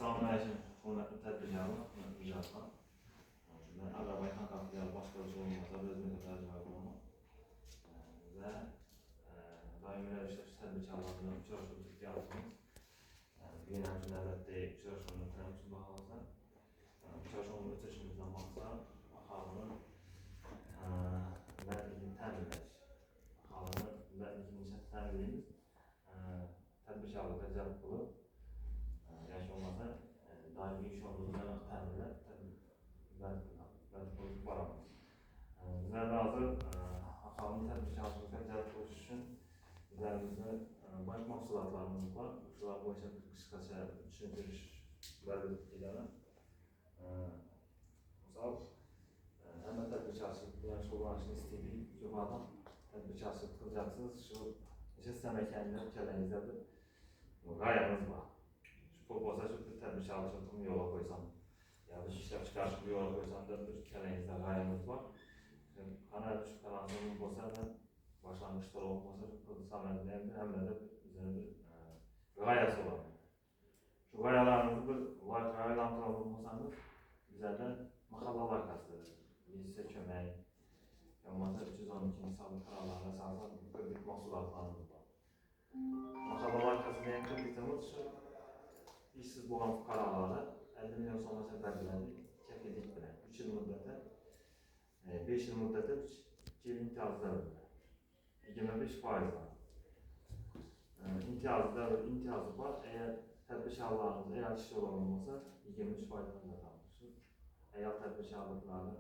Salam əleykum, hörmətli tədbirkarlar, hörmətli icraçılar. Mən Azərbaycan Konfederasiyası Baş Qərargahı olmasa özümə tədbirkar olmaq və daimi rəvişdə tədbirkarlarla uçuruşluq ihtiyacımız bir həmçinin əlbəttə uçuruşluğunu təmin üçün baxılırsa, uçuruşluğunu ötüşümüzdən baxsa, xalqının vərdiyini təmin edilir. Xalqının vərdiyini təmin edilmiş, tədbirkarlıqda cəlb qılıb, yaş olmasa, daimi iş olduğundan təminlər, vərdiyini baramız. Bizlərdə hazır xalqın tədbirkarlıqda cəlb qılış üçün bizlərimizdə bank mahsulatlarımız var. Şular boyunca qısqaça düşündürüş vərdiyini edələr. Misal, həmə tədbirkarlıq yaş olanışını istəyirik, yuxarıdan tədbirkarlıq qılacaqsınız, şu istəməkənlər kələyinizdədir. Qayağınız var. Şu pulbosa şu tədbirkarlığını yola qoysan, ya da işləb çıxarışını yola qoysan da bir kələyinizdə qayağınız var. Kanalda şu kanalının olsa da başlanmışlar olmasa şu samədləyəndə həmlə də üzərində bir qayası var. Şu qayalarınızı bir qayalantıralım olmasanız bizlərdə maxallalar qəsdidir. Bizsə kömək, olmasa 312-ci sabit qaralarına əsasən kredit mahsulatlarımız var. Maxallalar qəsdidən kreditimiz şu işsiz boğan fuqaralara 50 milyon sonrasına bəlgələndik, kəfillik bilən 3 il müddətə, 5 il müddətə 2 il imtiyazda verilir. 25% var. İmtiyazı var, əgər tədbirkarlarınız, əgər kişi olan olmasa 23%-dən da tanışır. Əgər tədbirkarlıqları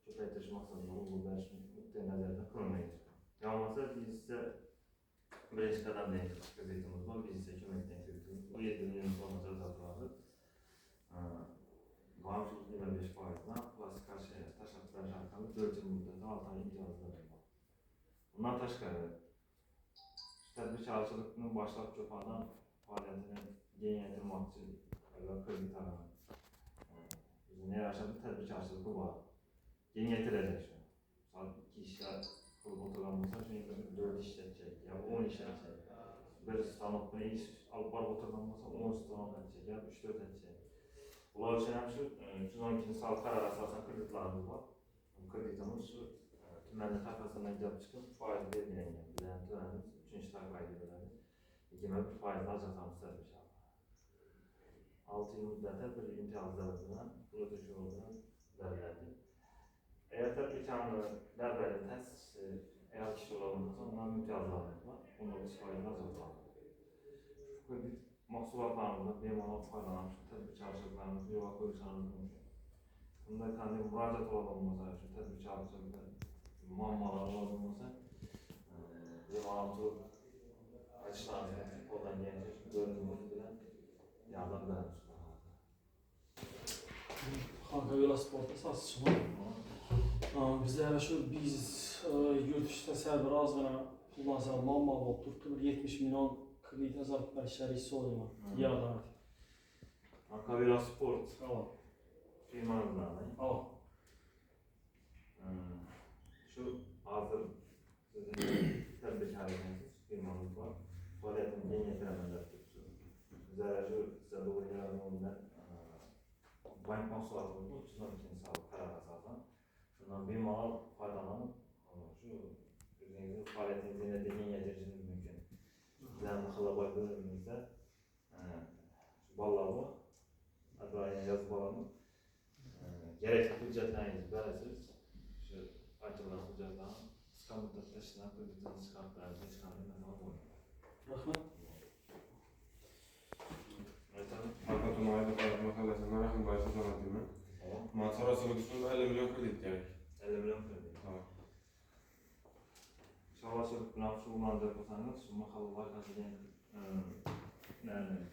köpəkdiriş maqsadında uğurlar üçün müddəyə nəzərdə qılmayır. Olmasa biz isə birinci qədəm deyil kreditimiz var, biz isə köməkdən kreditimiz. Bu 7 milyon sonrasına satılır. Varmışlık 25%'dan plastik karşıya taşaklar şarkılı 4 yıl müddetinde 6 ay imtiyazları var. Bundan təşkəri tədbirkarçılığının başlayıb çoxadan fəaliyyətini yenilədirmək üçün kredit aranır. Bizim yaşadığı tədbirkarçılığı var. Yenilədirəcək şu. Saat 2 işlər qılıb oturanmışsa, şimdi 4 işlətəcək, ya 10 işlətəcək. Bir stanokla iş alıp barıb oturanmışsa 10 stanok edəcək, ya 3-4 edəcək. Bunlar üçün həm şu 312-ci sabit qərar əsasən kreditlarımız var. Kreditimiz şu tümənli təxəsindən gəlib çıxıb faiz verməyən yəni. Bizlərin tümənimiz 3-cü təqib edilir. 21% acaqlarımız tədbirkarlar. 6 il müddətə bir imtiyazda verilen, bu ötüş yolundan verildi. Eğer tədbirkarlığın dərbəli təsisi, eğer kişi olursa onların imtiyazlarımız var. Onların istifadələr acaqlarımız. Kredit mahsulatlarımızda bemalak faydalanmış tədbirkarçılıqlarımızı yola qoyuşlarımız mümkün. Bunda kendi müracaat olmasa üçün tədbirkarçılıqda muammalar olmasa bemalak açılarımızı oradan gelecek görünümümüz bilən yardım vermiş. Xanqa Velosportda satışçı var. Bizlərə şu biz yurt işdə sərbəra az qana pullansa muamma olub durdu. 70 milyon kredit azaltma işləri hissi oluyor yardım et. Xanqa Velosport. Tamam. Firmanızdan değil? Al. Şu hazır sizin tədbirkarlığınız firmanız var. Fəaliyyətini yeni yetirəmələr tutsun. Bizlərə şu sizə doğru yardım olundan bank mahsulatımız bu 312-ci sabit qərar əsasən. Şundan bir mal faydalanıb şu özünüzün fəaliyyətinizi yeni yetirəcəyiniz mümkün. Bizlərin xılabay bölümümüzdə ballalı, ədrayən yazı balanı gerekli hüccətlərinizi verəsiniz. Şu açılan hüccətlərin qısqa müddətdə işlənən kreditini çıxartlarınızı çıxartlarınızı məsələ qoyun. Rəhmət. Hakikaten ayda para makalesinden rakım bayısı sanatımı. Mansarasını düşünün 50 milyon kredi gerek. 50 milyon kredi. Tamam. Şavaşılık bilen şu ulanacak olsanız, şu makalılar kazıyan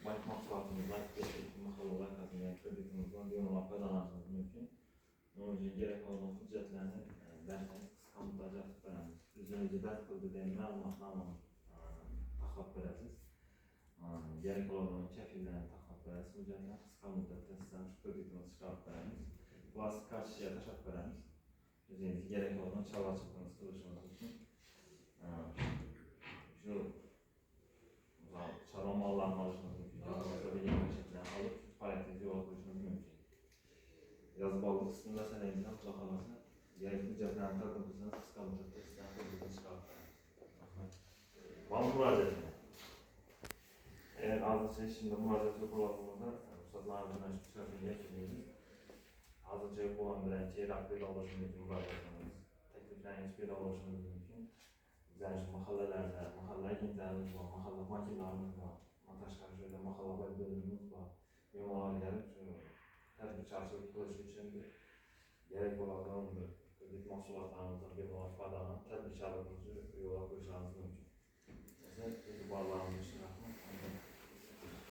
bank mahsulatımızdan, makalılar kazıyan kreditimizden bir onunla faydalanmanız mümkün. Onun için gerek olan hüccətlərini verseniz qısqa müddətə verəmiz. Üzünüzü bərk qıldı deyən məlumatlarla taxlaq verəsiniz. Gerek olan kəfillərini taxlaq verəsiniz. Hüccətlərini qısqa müddətdə sizdən şu kreditimizi çıxarıb verəmiz. Plastik karşıya taşaq verəmiz. Üzünüzü gerek olan çalaçıqlığınız qılışınız üçün. Şu çalan mallarını alışınız mümkün. Yalnızda bir yeni şəkillərini alıb üçün məsələyimizdən qulaq alarsa, gerekli cəblərini təqdim qısa müddətdə istəyən xidmətini çıxartır. Var müraciətini. Eğer azıcık şimdi müraciət yok olanlarda, ruhsatlarımızın açık sözünü yetkiliyiz. Azıcık yok olan bilen çeyir hakkıyla ulaşımdaki müraciətimiz, tekliflerin hiçbir ulaşımımız mümkün. Bizler işte mahallelerde, mahalle internetimiz var, mahalle makinelerimiz var, Mataşkarşöy'de mahalle bölümümüz var. Mimarlar gelip şu tədbir çarşılık kılışı için bir gerek olanlardır. Kredit mahsulatlarımızdan bir muhafazadan tədbir çarşılık yola koyacağımız mümkün. Mesela itibarlarımız için